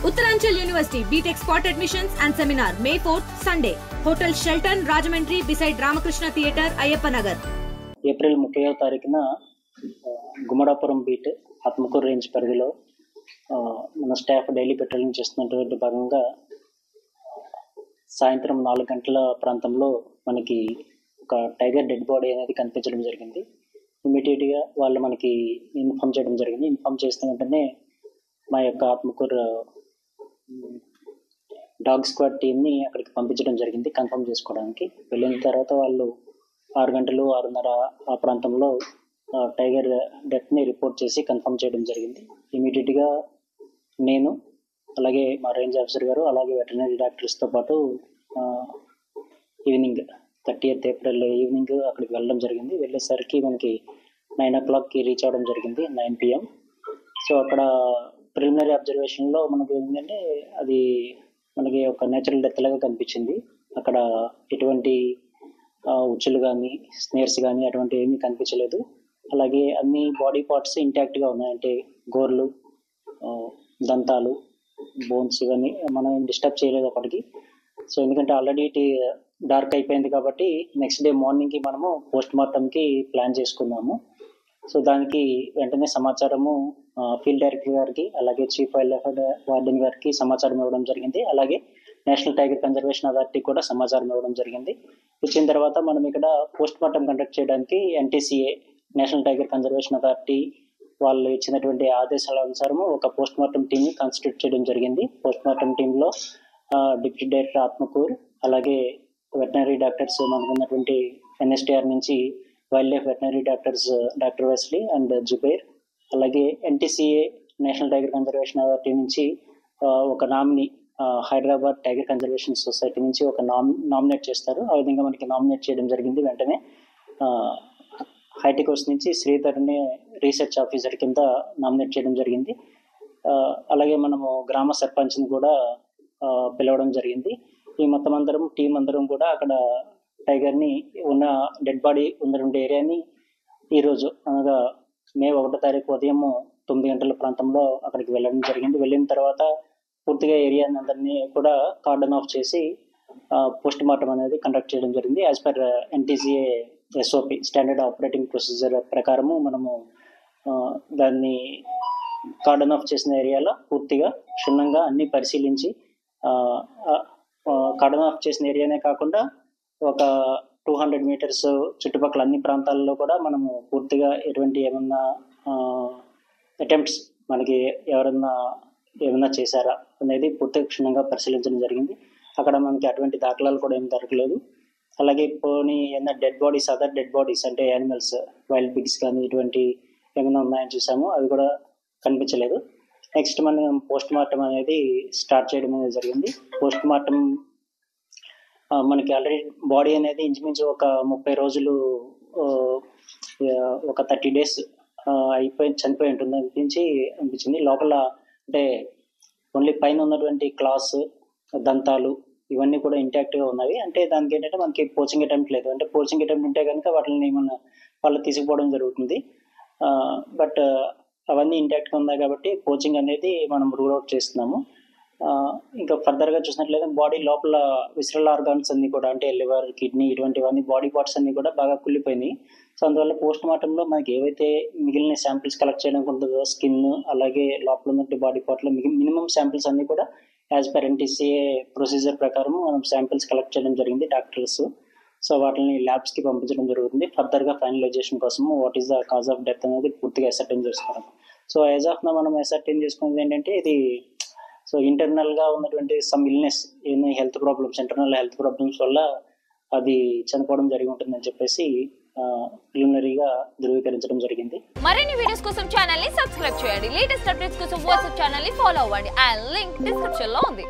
Uttaranchal University BTech Spot Admissions and Seminar May 4th Sunday. Hotel Shelton Rajahmundry beside Ramakrishna Theatre, Ayyappa Nagar. April 30వ తారీఖున Gummadapuram beat Atmakur range పరిధిలో మన staff daily patrolling చేస్తున్నటువంటి భాగంగా సాయంత్రం 4 గంటల ప్రాంతంలో మనకి ఒక టైగర్ డెడ్ బాడీ అనేది కనిపించడం జరిగింది. ఇమీడియట్గా వాళ్ళు మనకి ఇన్ఫామ్ చేయడం జరిగింది. ఇన్ఫామ్ చేసిన వెంటనే మా యొక్క ఆత్మకూరు డాగ్ స్క్వాడ్ టీమ్ని అక్కడికి పంపించడం జరిగింది కన్ఫర్మ్ చేసుకోవడానికి. వెళ్ళిన తర్వాత వాళ్ళు 6 గంటలు 6:30 ఆ ప్రాంతంలో టైగర్ డెత్ని రిపోర్ట్ చేసి కన్ఫర్మ్ చేయడం జరిగింది. ఇమీడియట్గా నేను అలాగే మా రేంజ్ ఆఫీసర్ గారు అలాగే వెటర్నరీ డాక్టర్స్తో పాటు ఈవినింగ్ 30th ఏప్రిల్ ఈవినింగ్ అక్కడికి వెళ్ళడం జరిగింది. వెళ్ళేసరికి మనకి 9 o'clockకి రీచ్ అవ్వడం జరిగింది, 9 PM. సో అక్కడ ప్రిలిమినరీ అబ్జర్వేషన్లో మనకు ఏంటంటే అది మనకి ఒక నేచురల్ డెత్ లాగా కనిపించింది. అక్కడ ఎటువంటి ఉచ్చులు కానీ స్నేర్స్ కానీ అటువంటి ఏమీ కనిపించలేదు. అలాగే అన్ని బాడీ పార్ట్స్ ఇంటాక్ట్గా ఉన్నాయి, అంటే గోర్లు, దంతాలు, బోన్స్ ఇవన్నీ మనం డిస్టర్బ్ చేయలేదు అప్పటికి. సో ఎందుకంటే ఆల్రెడీ డార్క్ అయిపోయింది కాబట్టి నెక్స్ట్ డే మార్నింగ్కి మనము పోస్ట్ మార్టంకి ప్లాన్ చేసుకున్నాము. సో దానికి వెంటనే సమాచారము ఫీల్డ్ డైరెక్టర్ గారికి అలాగే చీఫ్ వైల్డ్ లైఫ్ వార్డెన్ గారికి సమాచారం ఇవ్వడం జరిగింది. అలాగే నేషనల్ టైగర్ కన్జర్వేషన్ అథారిటీ కూడా సమాచారం ఇవ్వడం జరిగింది. ఇచ్చిన తర్వాత మనం ఇక్కడ పోస్ట్ మార్టం కండక్ట్ చేయడానికి NTCA national tiger conservation authority వాళ్ళు ఇచ్చినటువంటి ఆదేశాల అనుసారము ఒక పోస్ట్ మార్టం టీమ్ని కాన్స్టిట్యూట్ చేయడం జరిగింది. పోస్ట్ మార్టం టీంలో డిప్యూటీ డైరెక్టర్ ఆత్మకూర్, అలాగే వెటనరీ డాక్టర్స్ మనకు ఉన్నటువంటి NSTR నుంచి wild life veterinary doctors doctor Wesley and Zubair, అలాగే NTCA national tiger conservation authority నుంచి ఒక nominee Hyderabad tiger conservation society నుంచి ఒక నామినేట్ చేస్తారు. ఆ విధంగా మనకి నామినేట్ చేయడం జరిగింది. వెంటనే హైటెకోస్ నుంచి శ్రీధర్ని రీసెర్చ్ ఆఫీసర్ కింద నామినేట్ చేయడం జరిగింది. అలాగే మనము గ్రామ సర్పంచ్ని కూడా పిలవడం జరిగింది. ఈ మొత్తం అందరం టీం అందరం కూడా అక్కడ టైగర్ని ఉన్న డెడ్ బాడీ ఉన్నటువంటి ఏరియాని ఈరోజు అనగా మే 1వ తారీఖు ఉదయం 9 గంటల ప్రాంతంలో అక్కడికి వెళ్ళడం జరిగింది. వెళ్ళిన తర్వాత పూర్తిగా ఏరియాని అందరినీ కూడా కార్డన్ ఆఫ్ చేసి పోస్ట్ మార్టం అనేది కండక్ట్ చేయడం జరిగింది. As per NTCA SOP standard operating procedure ప్రకారము మనము దాన్ని కార్డన్ ఆఫ్ చేసిన ఏరియాలో పూర్తిగా క్షుణ్ణంగా అన్ని పరిశీలించి కార్డన్ ఆఫ్ చేసిన ఏరియానే కాకుండా ఒక 200 meters చుట్టుపక్కల అన్ని ప్రాంతాల్లో కూడా మనము పూర్తిగా ఎటువంటి ఏమన్నా అటెంప్ట్స్ మనకి ఏమన్నా చేశారా అనేది పూర్తిగా క్షుణ్ణంగా పరిశీలించడం జరిగింది. అక్కడ మనకి అటువంటి దాఖలాలు కూడా ఏం దొరకలేదు. అలాగే పోనీ ఏమైనా dead bodies, other dead bodies అంటే యానిమల్స్, వైల్డ్ పిగ్స్ కానీ ఇటువంటి ఏమైనా ఉన్నాయని చూసాము, అవి కూడా కనిపించలేదు. నెక్స్ట్ మనం పోస్ట్ మార్టం అనేది స్టార్ట్ చేయడం అనేది జరిగింది. పోస్ట్ మార్టం మనకి ఆల్రెడీ బాడీ అనేది ఇంచుమించు ఒక 30 రోజులు ఒక 30 days చనిపోయి ఉంటుంది అనిపించింది. లోపల అంటే ఓన్లీ పైన ఉన్నటువంటి క్లాస్, దంతాలు ఇవన్నీ కూడా ఇంటాక్ట్గా ఉన్నవి. అంటే దానికి ఏంటంటే మనకి పోచింగ్ అటెంప్ట్ లేదు. అంటే పోచింగ్ అటెంప్ట్ ఉంటే కనుక వాటిని వాళ్ళు తీసుకుపోవడం జరుగుతుంది. బట్ అవన్నీ ఇంటాక్ట్గా ఉన్నాయి కాబట్టి పోచింగ్ అనేది మనం రూల్ అవుట్ చేస్తున్నాము. ఇంకా ఫర్దర్గా చూసినట్లయితే బాడీ లోపల విసరల్ ఆర్గాన్స్ అన్నీ కూడా అంటే లివర్, కిడ్నీ ఇటువంటివన్నీ బాడీ పార్ట్స్ అన్నీ కూడా బాగా కుళ్ళిపోయినాయి. సో అందువల్ల పోస్ట్ మార్టంలో మనకి ఏవైతే మిగిలిన శాంపిల్స్ కలెక్ట్ చేయడానికి ఉంటుందో స్కిన్ అలాగే లోపల ఉన్నటువంటి బాడీ పార్ట్లో మినిమం శాంపిల్స్ అన్నీ కూడా యాజ్ పర్ NTCA ప్రొసీజర్ ప్రకారం మనం శాంపిల్స్ కలెక్ట్ చేయడం జరిగింది డాక్టర్స్. సో వాటిని ల్యాబ్స్కి పంపించడం జరుగుతుంది. ఫర్దర్గా ఫైనలైజేషన్ కోసం what is the cause of death అనేది పూర్తిగా అసర్టైన్ చేసుకోవడం. సో యాజ్ ఆఫ్ నా మనం అసర్టైన్ చేసుకునేది ఏంటంటే ఇది సో ఇంటర్నల్గా ఉన్నటువంటి సమ్ ఇల్నెస్, ఏమైనా health problems, internal health problems వల్ల అది చనిపోవడం జరిగి ఉంటుందని చెప్పేసి ప్రిలిమినరీగా ధృవీకరించడం జరిగింది. మరిన్ని వీడియోస్ కోసం ఛానల్ ని సబ్స్క్రైబ్ చేయండి. లేటెస్ట్ అప్డేట్స్ కోసం వాట్సాప్ ఛానల్ ని ఫాలో అవ్వండి. ఆ లింక్ డిస్క్రిప్షన్ లో ఉంది.